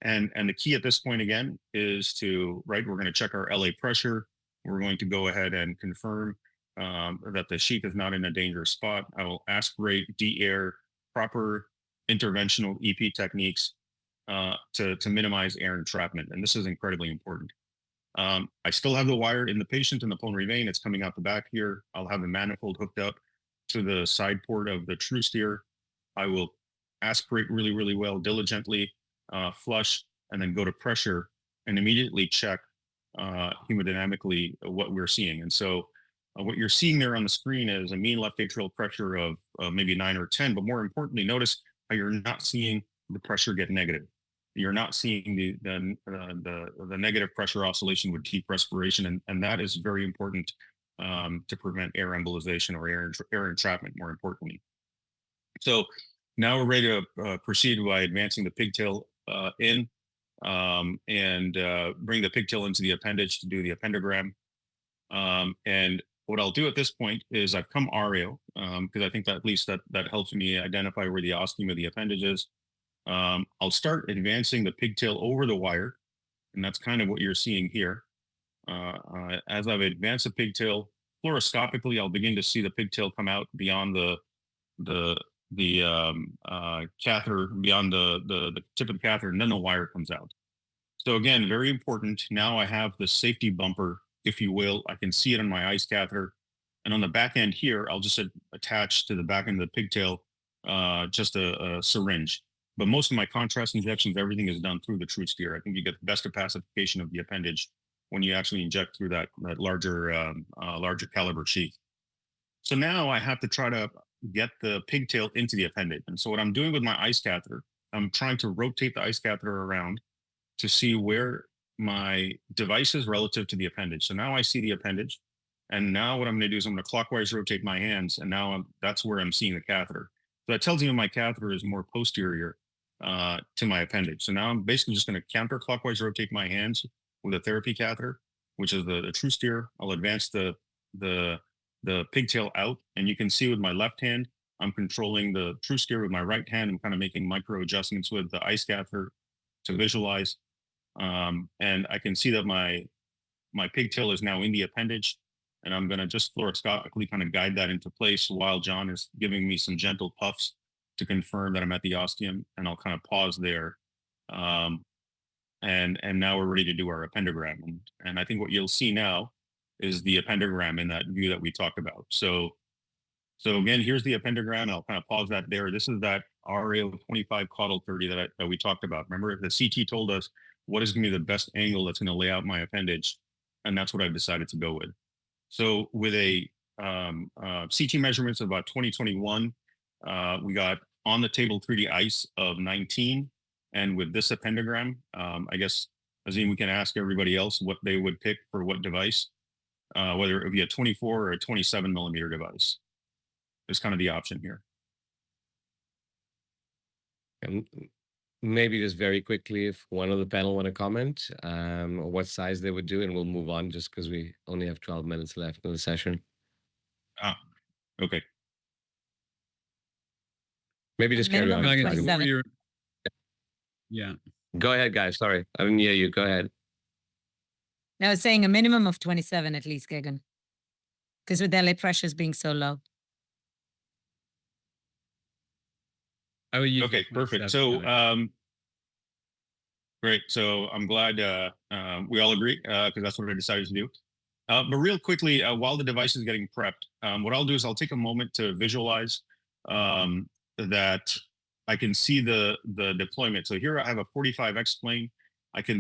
And the key at this point again is to, right, we're going to check our LA pressure. We're going to go ahead and confirm that the sheath is not in a dangerous spot. I will aspirate, de-air, proper interventional EP techniques to minimize air entrapment. And this is incredibly important. I still have the wire in the patient in the pulmonary vein. It's coming out the back here. I'll have the manifold hooked up to the side port of the true steer. I will aspirate really, really well, diligently, flush, and then go to pressure and immediately check hemodynamically what we're seeing. And so what you're seeing there on the screen is a mean left atrial pressure of maybe 9 or 10, but more importantly, notice how you're not seeing the pressure get negative. You're not seeing the negative pressure oscillation with deep respiration, and that is very important to prevent air embolization or air entrapment, more importantly. So now we're ready to proceed by advancing the pigtail in and bring the pigtail into the appendage to do the appendogram. And what I'll do at this point is I've come RAO, because I think that at least that helps me identify where the ostium of the appendage is. I'll start advancing the pigtail over the wire, and that's kind of what you're seeing here. As I've advanced the pigtail fluoroscopically, I'll begin to see the pigtail come out beyond the catheter, beyond the tip of the catheter, and then the wire comes out. So again, very important. Now I have the safety bumper, if you will. I can see it on my ICE catheter. And on the back end here, I'll just attach to the back end of the pigtail just a syringe. But most of my contrast injections, everything is done through the true steer. I think you get the best opacification of the appendage when you actually inject through that larger caliber sheath. So now I have to try to get the pigtail into the appendage. And so what I'm doing with my ICE catheter, I'm trying to rotate the ICE catheter around to see where my device is relative to the appendage. So now I see the appendage. And now what I'm going to do is I'm going to clockwise rotate my hands. And now that's where I'm seeing the catheter. So that tells you my catheter is more posterior to my appendage. So now I'm basically just going to counterclockwise rotate my hands with a therapy catheter, which is the true steer. I'll advance the pigtail out, and you can see with my left hand, I'm controlling the true steer. With my right hand, I'm kind of making micro adjustments with the ICE catheter to visualize. And I can see that my pigtail is now in the appendage, and I'm going to just fluoroscopically kind of guide that into place while John is giving me some gentle puffs to confirm that I'm at the ostium, and I'll kind of pause there. And now we're ready to do our appendogram. And I think what you'll see now is the appendogram in that view that we talked about. So again, here's the appendogram. I'll kind of pause that there. This is that RAO 25 caudal 30 that we talked about. Remember, the CT told us what is going to be the best angle that's going to lay out my appendage, and that's what I've decided to go with. So with a CT measurements of about 2021, we got on the table 3D ICE of 19. And with this appendogram, I guess, Azim, we can ask everybody else what they would pick for what device, whether it would be a 24 or a 27 millimeter device. is kind of the option here. And maybe just very quickly, if one of the panel want to comment, or what size they would do, and we'll move on just because we only have 12 minutes left in the session. Okay. Maybe just carry minimum on. of Megan, Fatima. what were 27. your- yeah. Go ahead, guys. Sorry, I didn't hear you. Go ahead. No, I was saying a minimum of 27 at least, Gagan. Because with LA pressures being so low. I would use Okay, the perfect. 27 So, guide. great. So I'm glad we all agree because that's what I decided to do. But real quickly, while the device is getting prepped, what I'll do is I'll take a moment to visualize that I can see the deployment. So here I have a 45X plane.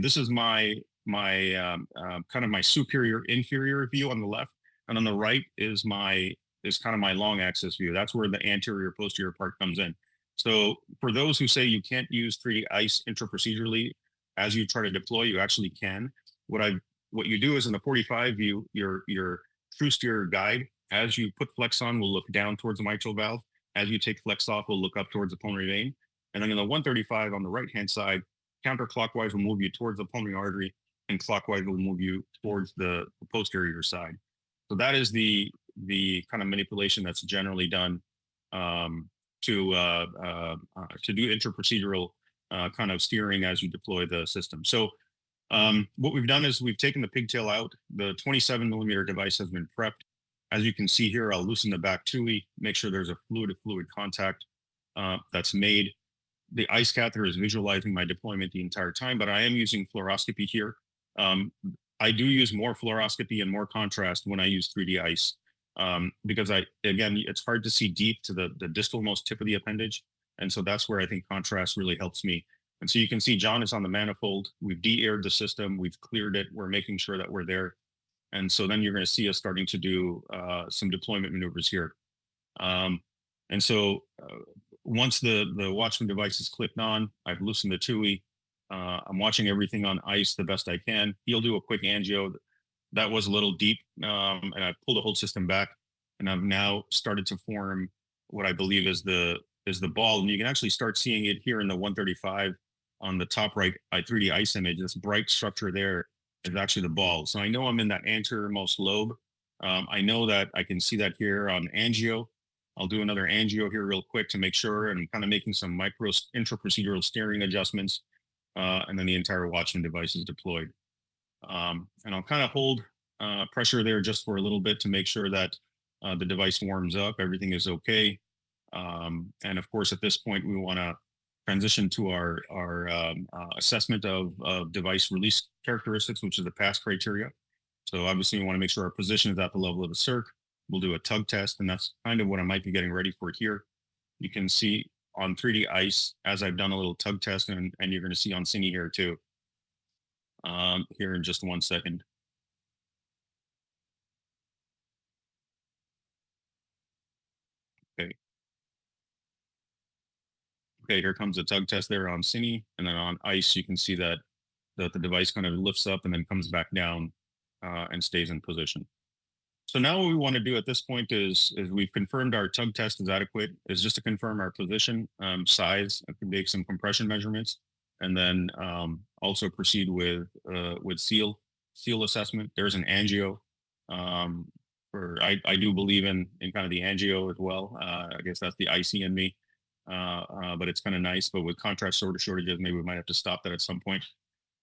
This is my kind of my superior inferior view on the left, and on the right is kind of my long axis view. That's where the anterior posterior part comes in. So for those who say you can't use 3D ICE intra-procedurally as you try to deploy, you actually can. What you do is in the 45 view, your true steer guide, as you put flex on, will look down towards the mitral valve. As you take flex off, will look up towards the pulmonary vein. And then in the 135 on the right-hand side, counterclockwise will move you towards the pulmonary artery, and clockwise will move you towards the posterior side. So that is the kind of manipulation that's generally done to do intra-procedural kind of steering as you deploy the system. So what we've done is we've taken the pigtail out. The 27 millimeter device has been prepped. As you can see here, I'll loosen the back TUI, make sure there's a fluid-to-fluid contact that's made. The ICE catheter is visualizing my deployment the entire time, but I am using fluoroscopy here. I do use more fluoroscopy and more contrast when I use 3D ICE because again, it's hard to see deep to the distalmost tip of the appendage. And so that's where I think contrast really helps me. And so you can see John is on the manifold. We've de-aired the system. We've cleared it. We're making sure that we're there. And so then you're going to see us starting to do some deployment maneuvers here. And so once the Watchman device is clipped on, I've loosened the TUI. I'm watching everything on ICE the best I can. He'll do a quick angio. That was a little deep, and I pulled the whole system back, and I've now started to form what I believe is the ball. And you can actually start seeing it here in the 135 on the top right 3D ICE image. This bright structure there is actually the ball. So I know I'm in that anteriormost lobe. I know that I can see that here on angio. I'll do another angio here real quick to make sure, and I'm kind of making some micro intra-procedural steering adjustments, and then the entire Watchman device is deployed. And I'll kind of hold pressure there just for a little bit to make sure that the device warms up, everything is okay. And of course, at this point, we want to transition to our assessment of device release characteristics, which is the pass criteria. So obviously, we want to make sure our position is at the level of the circ. We'll do a tug test, and that's kind of what I might be getting ready for here. You can see on 3D ICE, as I've done a little tug test, and you're going to see on Cine here too. Here in just 1 second. Okay. Okay, here comes the tug test there on Cine, and then on ICE, you can see that the device kind of lifts up and then comes back down and stays in position. So now what we want to do at this point is we've confirmed our tug test is adequate, is just to confirm our position, size, I can make some compression measurements, and then also proceed with seal assessment. There's an angio. I do believe in kind of the angio as well. I guess that's the IC in me, but it's kind of nice. But with contrast shortages, maybe we might have to stop that at some point.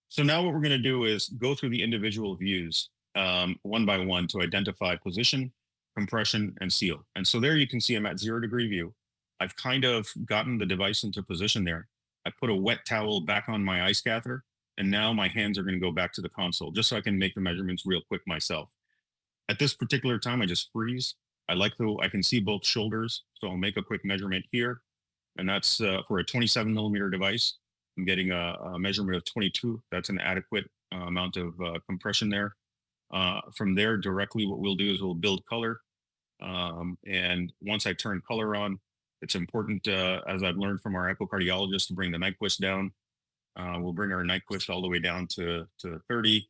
So now what we're going to do is go through the individual views one by one to identify position, compression, and seal. And so there you can see I'm at 0 degree view. I've kind of gotten the device into position there. I put a wet towel back on my ICE catheter, and now my hands are going to go back to the console just so I can make the measurements real quick myself. At this particular time, I just freeze. I can see both shoulders, so I'll make a quick measurement here. And that's for a 27 millimeter device. I'm getting a measurement of 22. That's an adequate amount of compression there. From there, directly what we'll do is we'll build color. And once I turn color on, it's important, as I've learned from our echocardiologist, to bring the Nyquist down. We'll bring our Nyquist all the way down to 30.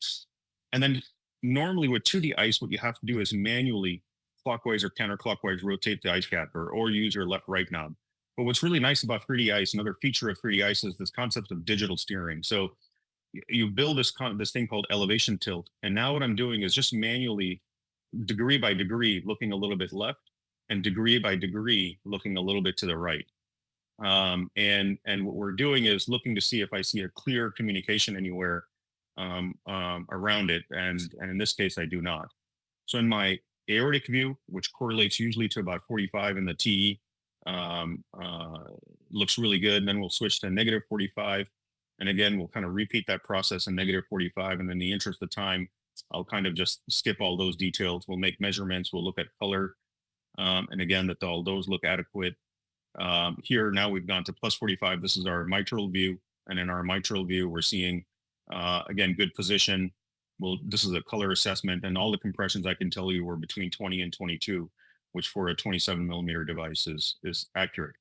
And then normally with 2D ICE, what you have to do is manually clockwise or counterclockwise rotate the ice catheter, or use your left right knob. But what's really nice about 3D ice, another feature of 3D ice, is this concept of digital steering. So you build this thing called elevation tilt, and now what I'm doing is just manually, degree by degree, looking a little bit left, and degree by degree looking a little bit to the right. And what we're doing is looking to see if I see a clear communication anywhere around it, and in this case I do not. So in my aortic view, which correlates usually to about 45 in the TE, looks really good. And then we'll switch to negative 45. And again, we'll kind of repeat that process in negative 45. And in the interest of time, I'll kind of just skip all those details. We'll make measurements. We'll look at color. And again, that all those look adequate. Here, now we've gone to plus 45. This is our mitral view. And in our mitral view, we're seeing, again, good position. Well, this is a color assessment, and all the compressions I can tell you were between 20 and 22, which for a 27 millimeter device is accurate.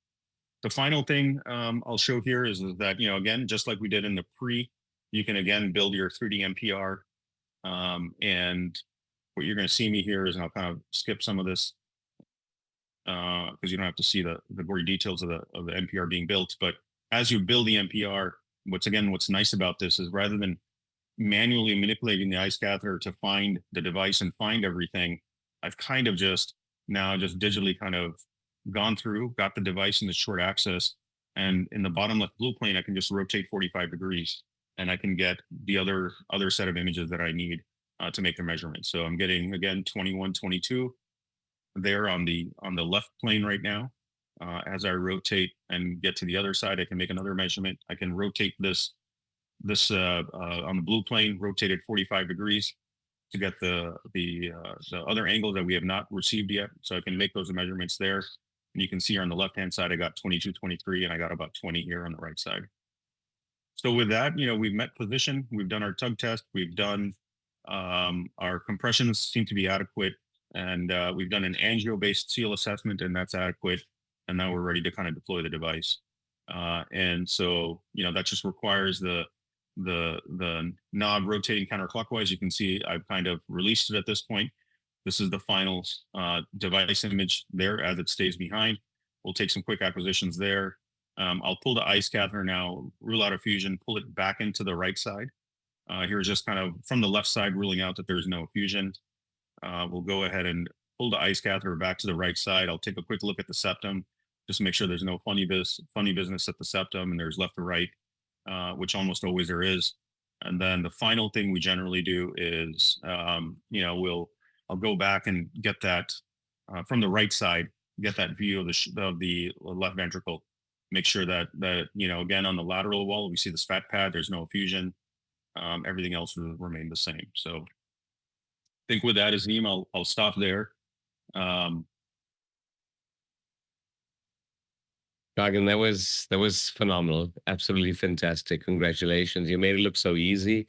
The final thing I'll show here is that, again, just like we did in the pre, you can again build your 3D NPR. And what you're going to see me here is, and I'll kind of skip some of this because you don't have to see the gory details of the NPR being built. But as you build the NPR, what's nice about this is, rather than manually manipulating the ice catheter to find the device and find everything, I've kind of just digitally kind of gone through, got the device in the short axis, and in the bottom left blue plane, I can just rotate 45 degrees, and I can get the other set of images that I need to make the measurement. So I'm getting, again, 21, 22 there on the left plane right now. As I rotate and get to the other side, I can make another measurement. I can rotate this on the blue plane, rotated 45 degrees to get the other angle that we have not received yet. So I can make those measurements there. And you can see here on the left-hand side, I got 22, 23, and I got about 20 here on the right side. So with that, we've met position, we've done our tug test, we've done our compressions seem to be adequate, and we've done an angio-based seal assessment, and that's adequate. And now we're ready to kind of deploy the device. And so, that just requires the knob rotating counterclockwise. You can see I've kind of released it at this point. This is the final device image there as it stays behind. We'll take some quick acquisitions there. I'll pull the ice catheter now, rule out a fusion, pull it back into the right side. Here's just kind of from the left side, ruling out that there's no fusion. We'll go ahead and pull the ice catheter back to the right side. I'll take a quick look at the septum, just to make sure there's no funny business at the septum, and there's left to right, which almost always there is. And then the final thing we generally do is, I'll go back and get that from the right side, get that view of the left ventricle, make sure that again, on the lateral wall, we see this fat pad, there's no effusion. Everything else will remain the same. So I think with that, Azim, I'll stop there. Gagan, that was phenomenal. Absolutely fantastic. Congratulations. You made it look so easy.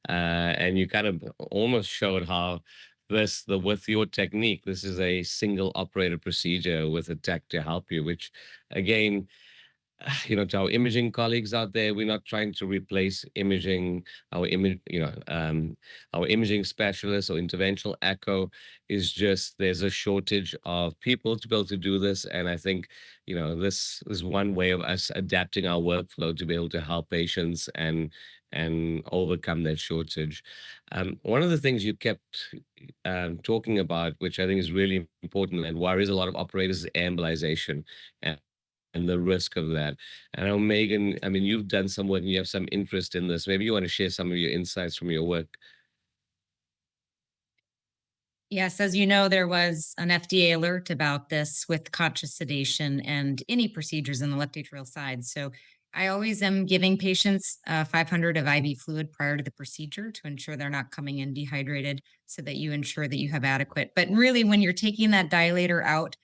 And you kind of almost showed how with your technique, this is a single operator procedure with a tech to help you, which again, to our imaging colleagues out there, we're not trying to replace imaging. Our imaging specialists or interventional echo is just, there's a shortage of people to be able to do this. And I think, this is one way of us adapting our workflow to be able to help patients and overcome that shortage. One of the things you kept talking about, which I think is really important and worries a lot of operators, is embolization and the risk of that. And I know, Megan, you've done some work and you have some interest in this. Maybe you want to share some of your insights from your work. Yes, as you know, there was an FDA alert about this with conscious sedation and any procedures in the left atrial side. So I always am giving patients 500 of IV fluid prior to the procedure to ensure they're not coming in dehydrated, so that you ensure that you have adequate. But really, when you're taking that dilator out,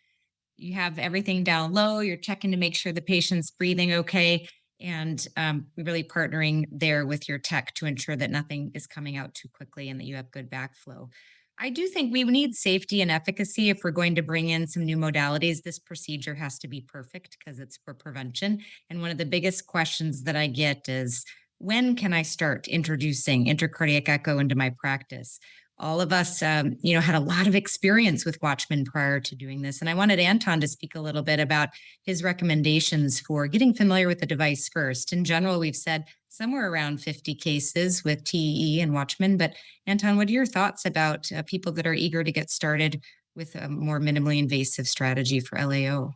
you have everything down low, you're checking to make sure the patient's breathing okay, and really partnering there with your tech to ensure that nothing is coming out too quickly and that you have good backflow. I do think we need safety and efficacy if we're going to bring in some new modalities. This procedure has to be perfect because it's for prevention. And one of the biggest questions that I get is, when can I start introducing intracardiac echo into my practice? all of us, had a lot of experience with Watchman prior to doing this. And I wanted Anton to speak a little bit about his recommendations for getting familiar with the device first. In general, we've said somewhere around 50 cases with TEE and Watchman. But Anton, what are your thoughts about people that are eager to get started with a more minimally invasive strategy for LAO?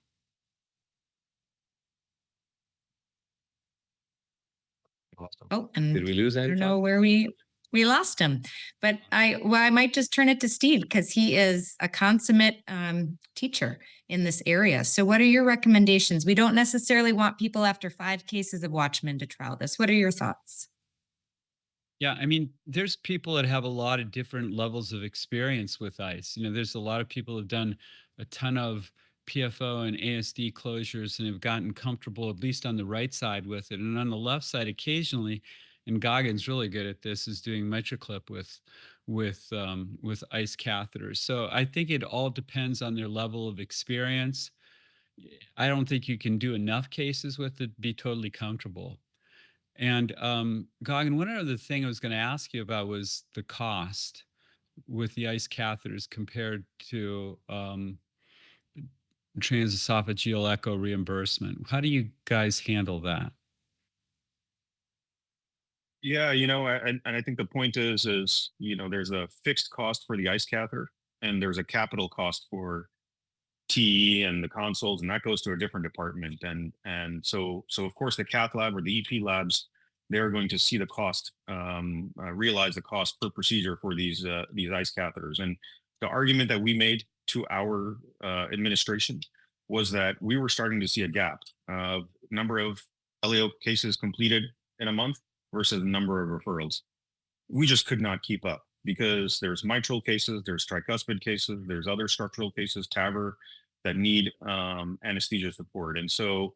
Awesome. Oh, and Did we lose I don't Anton? know where we lost him, but I might just turn it to Steve because he is a consummate teacher in this area. So what are your recommendations? We don't necessarily want people after 5 cases of Watchmen to trial this. What are your thoughts? Yeah, I mean, there's people that have a lot of different levels of experience with ICE. There's a lot of people who've done a ton of PFO and ASD closures and have gotten comfortable, at least on the right side, with it. And on the left side, occasionally, and Goggins really good at this, is doing MetroClip with ICE catheters. So I think it all depends on their level of experience. I don't think you can do enough cases with it to be totally comfortable. And Goggin, one other thing I was going to ask you about was the cost with the ICE catheters compared to transesophageal echo reimbursement. How do you guys handle that? Yeah, and I think the point is, there's a fixed cost for the ICE catheter, and there's a capital cost for TE and the consoles, and that goes to a different department. And so of course the cath lab or the EP labs, they're going to see the cost, realize the cost per procedure for these ICE catheters. And the argument that we made to our administration was that we were starting to see a gap of number of LAO cases completed in a month versus the number of referrals. We just could not keep up because there's mitral cases, there's tricuspid cases, there's other structural cases, TAVR, that need anesthesia support. And so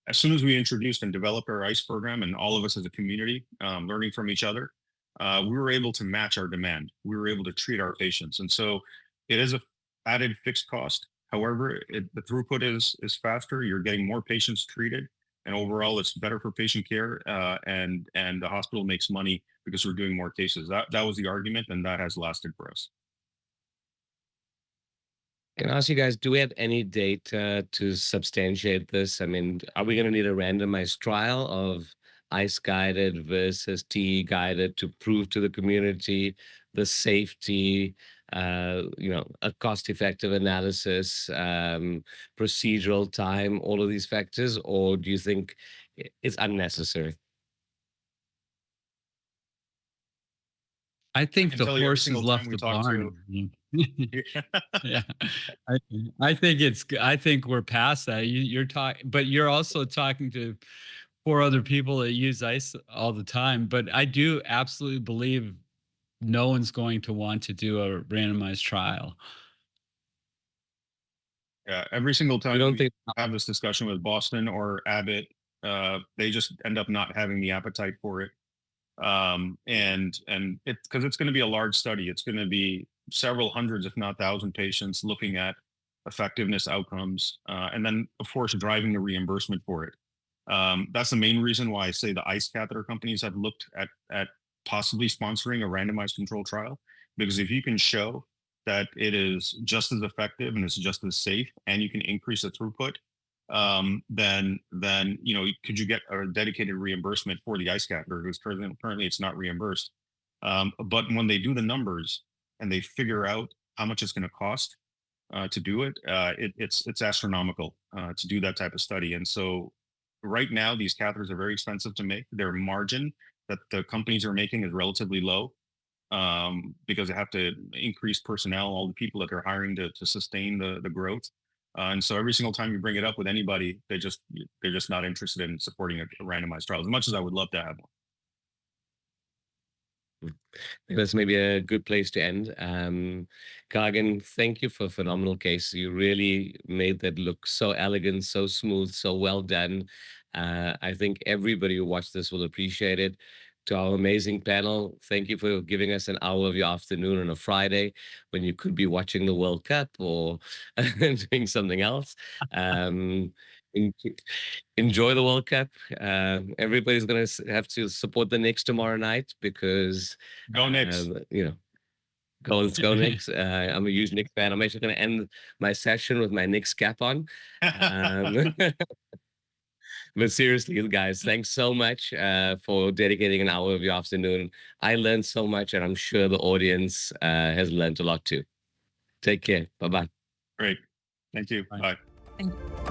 as soon as we introduced and developed our ICE program, and all of us as a community learning from each other, we were able to match our demand. We were able to treat our patients. And so it is a added fixed cost. However, the throughput is faster. You're getting more patients treated, and overall it's better for patient care, and the hospital makes money because we're doing more cases. That was the argument, and that has lasted for us. Can I ask you guys, do we have any data to substantiate this? I mean, are we going to need a randomized trial of ICE guided versus TE guided to prove to the community the safety, a cost effective analysis, procedural time, all of these factors? Or do you think it's unnecessary? I think the tell you every horse has single time left we the talk barn. to- Yeah, I think we're past that. You're talking, but you're also talking to 4 other people that use ICE all the time. But I do absolutely believe no one's going to want to do a randomized trial. Yeah, every single time You don't we think have this discussion with Boston or Abbott, they just end up not having the appetite for it. And because it's going to be a large study, it's going to be several hundreds, if not thousand, patients looking at effectiveness outcomes, and then of course driving the reimbursement for it. That's the main reason why I say the ICE catheter companies have looked at possibly sponsoring a randomized controlled trial, because if you can show that it is just as effective and it's just as safe, and you can increase the throughput, then could you get a dedicated reimbursement for the ICE catheter? Because currently it's not reimbursed. But when they do the numbers and they figure out how much it's going to cost to do it, it's astronomical to do that type of study. And so right now these catheters are very expensive to make. Their margin that the companies are making is relatively low, because they have to increase personnel, all the people that they're hiring to sustain the growth. And so every single time you bring it up with anybody, they're just not interested in supporting a randomized trial, as much as I would love to have one. That's maybe a good place to end. Gagan, thank you for a phenomenal case. You really made that look so elegant, so smooth, so well done. I think everybody who watched this will appreciate it. To our amazing panel, thank you for giving us an hour of your afternoon on a Friday when you could be watching the World Cup or doing something else. Enjoy the World Cup. Everybody's going to have to support the Knicks tomorrow night because Go Knicks. Let's go Knicks. I'm a huge Knicks fan. I'm actually going to end my session with my Knicks cap on. But seriously, guys, thanks so much for dedicating an hour of your afternoon. I learned so much, and I'm sure the audience has learned a lot too. Take care. Bye-bye. Great. Thank you. Bye. Bye. Thank you.